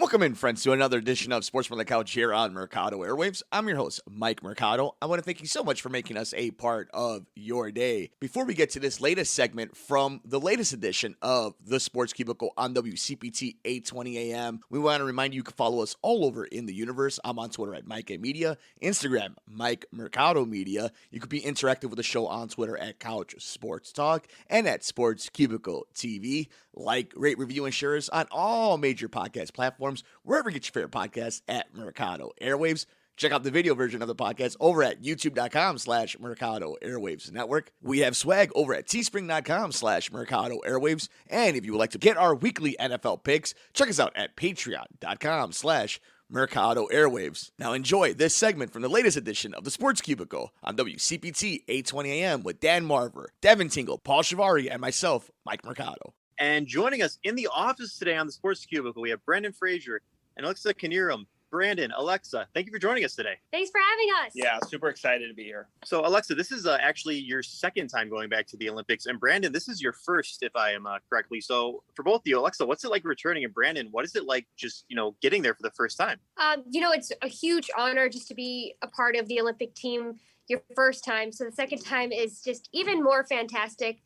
Welcome in, friends, to another edition of Sports from the Couch here on Mercado Airwaves. I'm your host, Mike Mercado. I want to thank you so much for making us a part of your day. Before we get to this latest segment from the latest edition of the Sports Cubicle on WCPT 820 AM, we want to remind you can follow us all over in the universe. I'm on Twitter at Mike A Media, Instagram, Mike Mercado Media. You could be interactive with the show on Twitter at Couch Sports Talk and at Sports Cubicle TV. Like, rate, review, and share us on all major podcast platforms, wherever you get your favorite podcasts at Mercado Airwaves. Check out the video version of the podcast over at youtube.com/Mercado Airwaves Network. We have swag over at teespring.com/Mercado Airwaves. And if you would like to get our weekly NFL picks, check us out at patreon.com/Mercado Airwaves. Now enjoy this segment from the latest edition of the Sports Cubicle on WCPT 820 AM with Dan Marver, Devin Tingle, Paul Chivari, and myself, Mike Mercado. And joining us in the office today on the Sports Cubicle, we have Brandon Frazier and Alexa Knierim. Brandon, Alexa, thank you for joining us today. Thanks for having us. Yeah, super excited to be here. So, Alexa, this is actually your second time going back to the Olympics. And Brandon, this is your first, if I am correctly. So for both of you, Alexa, what's it like returning? And Brandon, what is it like just, getting there for the first time? It's a huge honor just to be a part of the Olympic team your first time. So the second time is just even more fantastic.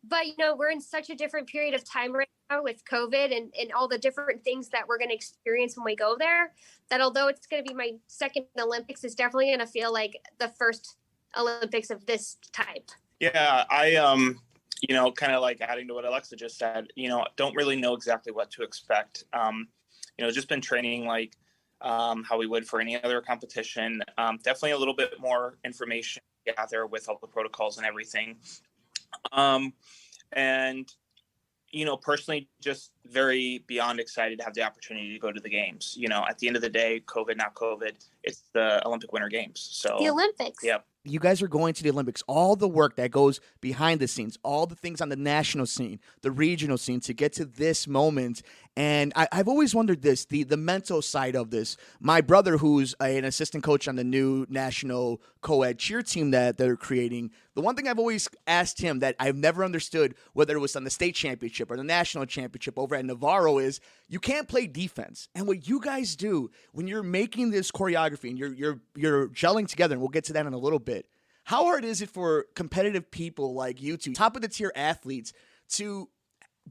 But, we're in such a different period of time right now with COVID and all the different things that we're going to experience when we go there, that although it's going to be my second Olympics, it's definitely going to feel like the first Olympics of this type. Yeah, I, kind of like adding to what Alexa just said, don't really know exactly what to expect. Just been training like how we would for any other competition. Definitely a little bit more information to gather with all the protocols and everything. Personally, just very beyond excited to have the opportunity to go to the games. At the end of the day, COVID, not COVID, it's the Olympic Winter Games. So the Olympics. Yep. You guys are going to the Olympics, all the work that goes behind the scenes, all the things on the national scene, the regional scene to get to this moment. And I've always wondered this, the mental side of this. My brother, who's an assistant coach on the new national co-ed cheer team that they're creating, the one thing I've always asked him that I've never understood, whether it was on the state championship or the national championship over at Navarro, is you can't play defense. And what you guys do when you're making this choreography and you're gelling together, and we'll get to that in a little bit, how hard is it for competitive people like you two, top of the tier athletes, to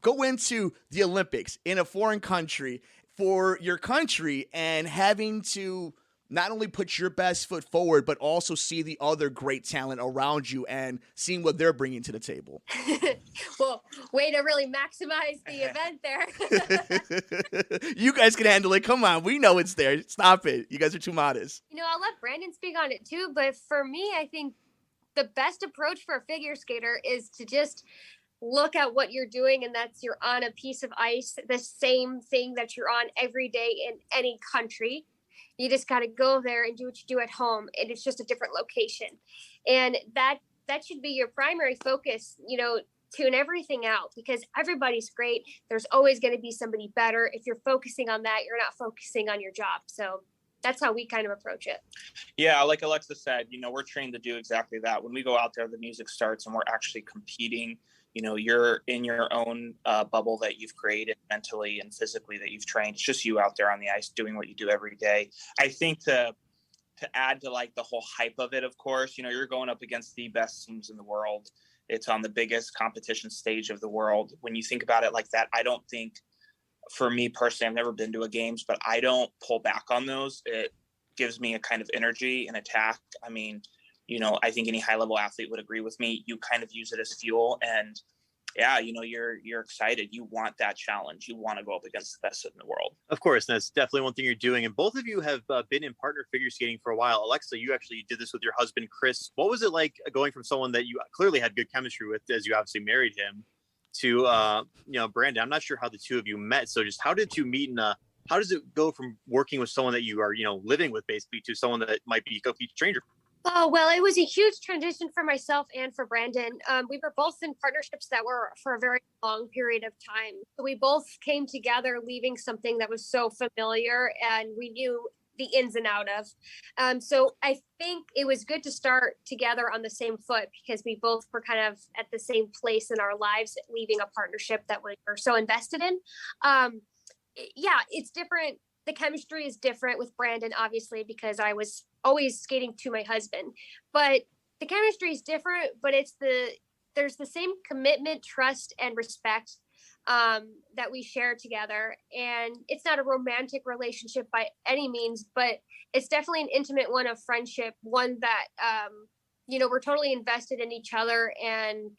go into the Olympics in a foreign country for your country and having to not only put your best foot forward, but also see the other great talent around you and seeing what they're bringing to the table? Well, way to really maximize the event there. You guys can handle it. Come on. We know it's there. Stop it. You guys are too modest. I'll let Brandon speak on it too. But for me, I think the best approach for a figure skater is to just look at what you're doing, and that's you're on a piece of ice, the same thing that you're on every day in any country. You just got to go there and do what you do at home, and it's just a different location. And that should be your primary focus, tune everything out, because everybody's great. There's always going to be somebody better. If you're focusing on that, you're not focusing on your job. So that's how we kind of approach it. Yeah, like Alexa said, we're trained to do exactly that. When we go out there, the music starts and we're actually competing. You're in your own bubble that you've created mentally and physically that you've trained. It's just you out there on the ice doing what you do every day. I think to add to like the whole hype of it, of course, you're going up against the best teams in the world. It's on the biggest competition stage of the world. When you think about it like that, I don't think, for me personally, I've never been to a games, but I don't pull back on those. It gives me a kind of energy and attack. I mean, I think any high level athlete would agree with me. You kind of use it as fuel, and yeah, you're excited. You want that challenge. You want to go up against the best in the world. Of course, and that's definitely one thing you're doing. And both of you have been in partner figure skating for a while. Alexa, you actually did this with your husband, Chris. What was it like going from someone that you clearly had good chemistry with, as you obviously married him, to Brandon? I'm not sure how the two of you met. So just how did you meet, and how does it go from working with someone that you are, living with basically, to someone that might be a complete stranger? Oh, well, it was a huge transition for myself and for Brandon. We were both in partnerships that were for a very long period of time. We both came together leaving something that was so familiar and we knew the ins and out of. So I think it was good to start together on the same foot, because we both were kind of at the same place in our lives, leaving a partnership that we were so invested in. yeah, it's different. The chemistry is different with Brandon, obviously, because I was always skating to my husband. But the chemistry is different, but there's the same commitment, trust, and respect that we share together. And it's not a romantic relationship by any means, but it's definitely an intimate one of friendship, one that, we're totally invested in each other, and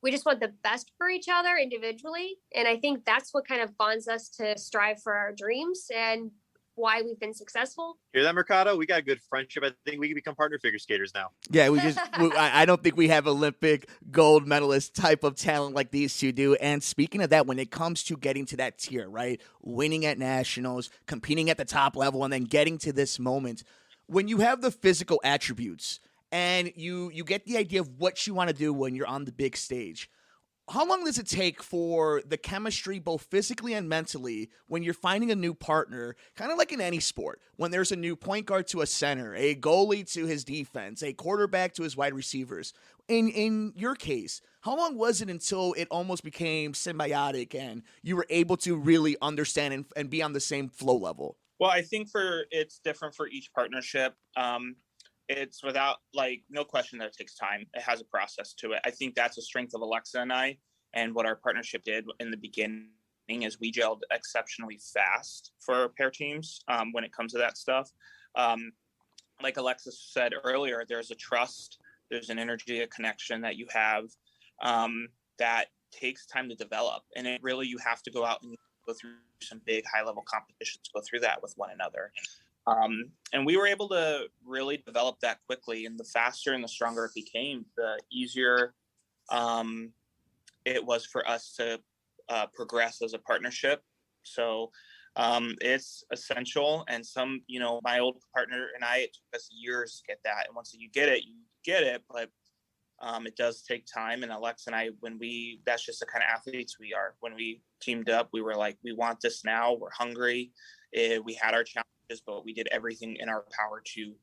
we just want the best for each other individually. And I think that's what kind of bonds us to strive for our dreams and why we've been successful. Hear that, Mercado? We got a good friendship. I think we can become partner figure skaters now. Yeah, I don't think we have Olympic gold medalist type of talent like these two do. And speaking of that, when it comes to getting to that tier, right, winning at nationals, competing at the top level, and then getting to this moment, when you have the physical attributes and you get the idea of what you want to do when you're on the big stage, how long does it take for the chemistry, both physically and mentally, when you're finding a new partner, kind of like in any sport, when there's a new point guard to a center, a goalie to his defense, a quarterback to his wide receivers? In your case, how long was it until it almost became symbiotic and you were able to really understand and be on the same flow level? Well, I think it's different for each partnership. It's without, no question that it takes time. It has a process to it. I think that's a strength of Alexa and I, and what our partnership did in the beginning is we gelled exceptionally fast for pair teams when it comes to that stuff. Like Alexa said earlier, there's a trust, there's an energy, a connection that you have that takes time to develop. And you have to go out and go through some big high-level competitions, go through that with one another. And we were able to really develop that quickly, and the faster and the stronger it became, the easier it was for us to progress as a partnership. So it's essential. And my old partner and I, it took us years to get that. And once you get it, but it does take time. And Alexa and I, that's just the kind of athletes we are. When we teamed up, we were like, we want this now. We're hungry. We had our challenges, but we did everything in our power to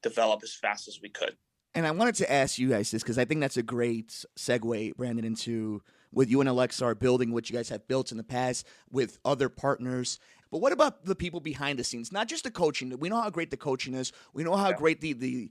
develop as fast as we could. And I wanted to ask you guys this because I think that's a great segue, Brandon, into what you and Alexa are building, what you guys have built in the past with other partners. But what about the people behind the scenes? Not just the coaching. We know how great the coaching is. We know how great the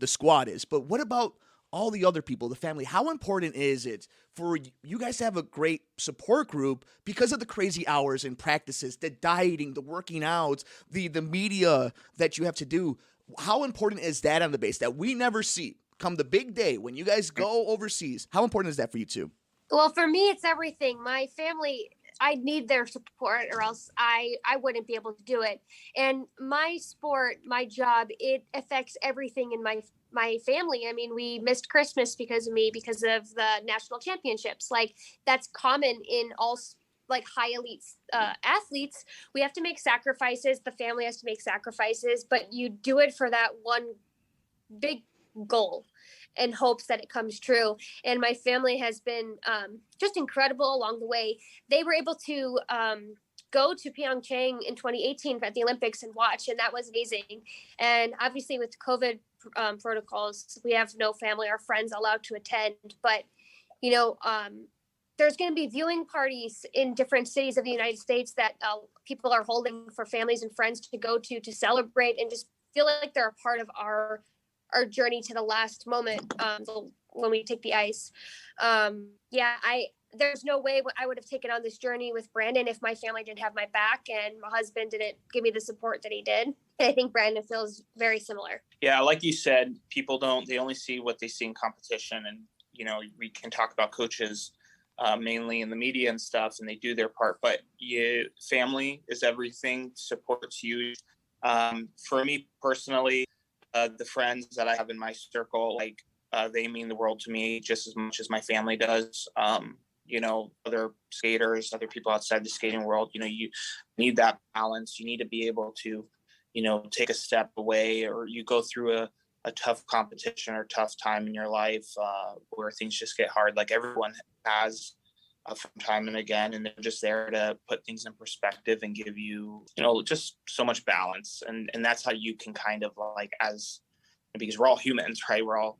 squad is. But what about all the other people, the family? How important is it for you guys to have a great support group because of the crazy hours and practices, the dieting, the working out, the media that you have to do? How important is that on the base that we never see come the big day when you guys go overseas? How important is that for you two? Well, for me, it's everything. My family, I need their support or else I wouldn't be able to do it. And my sport, my job, it affects everything in my family. I mean, we missed Christmas because of me, because of the national championships. That's common in all high elite athletes. We have to make sacrifices. The family has to make sacrifices, but you do it for that one big goal and hopes that it comes true. And my family has been just incredible along the way. They were able to go to Pyeongchang in 2018 at the Olympics and watch, and that was amazing. And obviously with COVID protocols, we have no family or friends allowed to attend, but there's going to be viewing parties in different cities of the United States that people are holding for families and friends to go to celebrate and just feel like they're a part of our journey to the last moment when we take the ice. There's no way I would have taken on this journey with Brandon if my family didn't have my back and my husband didn't give me the support that he did. And I think Brandon feels very similar. Yeah, like you said, they only see what they see in competition. And, we can talk about coaches mainly in the media and stuff, and they do their part, but family is everything, supports you. For me personally, the friends that I have in my circle, they mean the world to me just as much as my family does. Other skaters, other people outside the skating world, you need that balance. You need to be able to, take a step away, or you go through a tough competition or tough time in your life where things just get hard. Like everyone has from time and again, and they're just there to put things in perspective and give you, just so much balance. And that's how you can kind of because we're all humans, right? We're all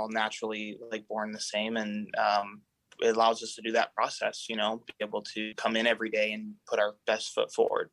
naturally born the same. And it allows us to do that process, be able to come in every day and put our best foot forward.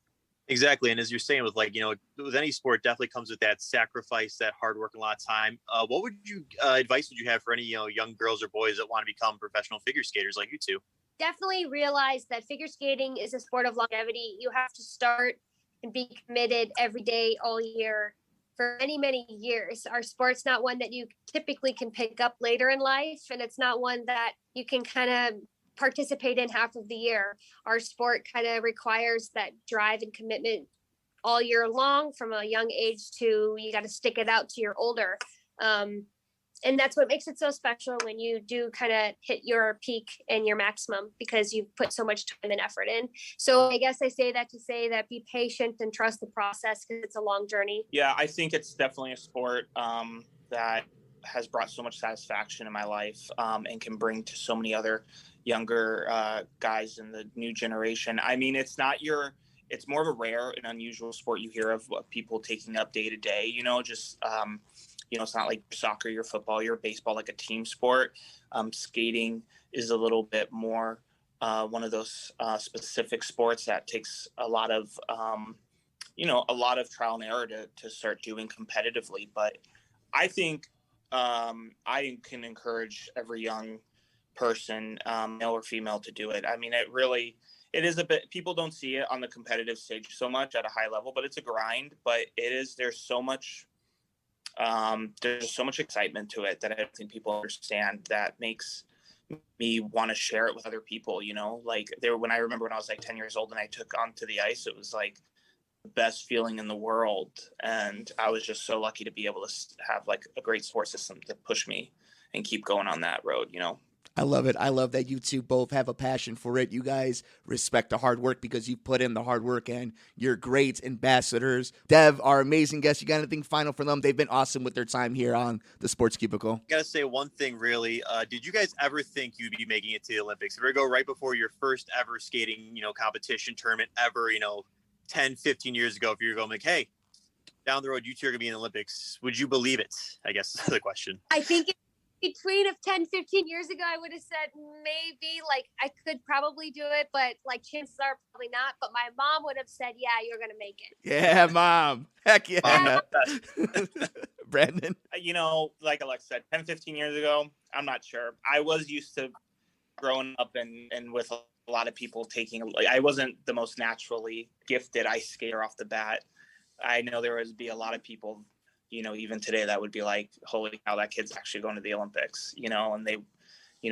Exactly. And as you're saying with with any sport, definitely comes with that sacrifice, that hard work, and a lot of time. What would you advice would you have for any, young girls or boys that want to become professional figure skaters like you two? Definitely realize that figure skating is a sport of longevity. You have to start and be committed every day, all year, for many, many years. Our sport's not one that you typically can pick up later in life, and it's not one that you can kind of participate in half of the year. Our sport kind of requires that drive and commitment all year long, from a young age to you got to stick it out to you're older. And that's what makes it so special when you do kind of hit your peak and your maximum, because you've put so much time and effort in. So I guess I say that to say that be patient and trust the process, because it's a long journey. Yeah, I think it's definitely a sport that has brought so much satisfaction in my life, and can bring to so many other younger guys in the new generation. I mean, it's more of a rare and unusual sport you hear of people taking up day to day, it's not like soccer, your football, your baseball, like a team sport. Skating is a little bit more one of those specific sports that takes a lot of trial and error to start doing competitively. But I think I can encourage every young person, male or female, to do it. I mean, it is a bit, people don't see it on the competitive stage so much at a high level, but it's a grind. But there's so much excitement to it that I don't think people understand, that makes me want to share it with other people. When I remember when I was like 10 years old and I took onto the ice, it was like the best feeling in the world. And I was just so lucky to be able to have like a great support system to push me and keep going on that road, I love it. I love that you two both have a passion for it. You guys respect the hard work because you put in the hard work, and you're great ambassadors. Dev, our amazing guest, you got anything final for them? They've been awesome with their time here on the Sports Cubicle. I got to say one thing, really. Did you guys ever think you'd be making it to the Olympics? If you go right before your first ever skating, competition tournament ever, 10, 15 years ago, if you were going like, hey, down the road, you two are going to be in the Olympics, would you believe it? I guess is the question. I think between of 10, 15 years ago, I would have said maybe, like, I could probably do it, but like chances are probably not. But my mom would have said, yeah, you're going to make it. Yeah, Mom. Heck yeah. Brandon? Like Alexa said, 10, 15 years ago, I'm not sure. I was used to growing up and with a lot of people I wasn't the most naturally gifted ice skater off the bat. I know there would be a lot of people, even today, that would be like, holy cow, that kid's actually going to the Olympics, and they,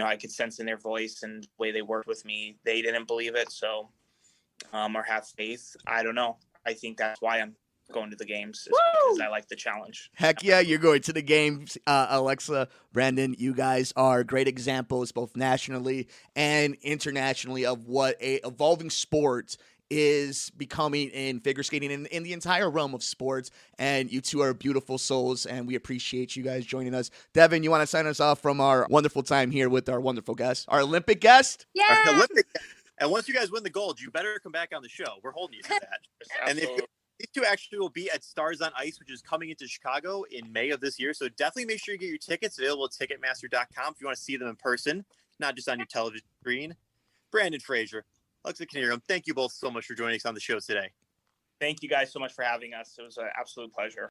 I could sense in their voice and the way they worked with me, they didn't believe it. So, or have faith. I don't know. I think that's why I'm going to the games, because I like the challenge. Heck yeah, you're going to the games. Alexa, Brandon, you guys are great examples, both nationally and internationally, of what a evolving sport is becoming in figure skating and in the entire realm of sports. And you two are beautiful souls, and we appreciate you guys joining us. Devin, you want to sign us off from our wonderful time here with our wonderful guest, our Olympic guest? Yeah. Our Olympic guest. And once you guys win the gold, you better come back on the show. We're holding you to that. And these two actually will be at Stars on Ice, which is coming into Chicago in May of this year. So definitely make sure you get your tickets available at Ticketmaster.com if you want to see them in person, not just on your television screen. Brandon Frazier, Alexa Knierim, thank you both so much for joining us on the show today. Thank you guys so much for having us. It was an absolute pleasure.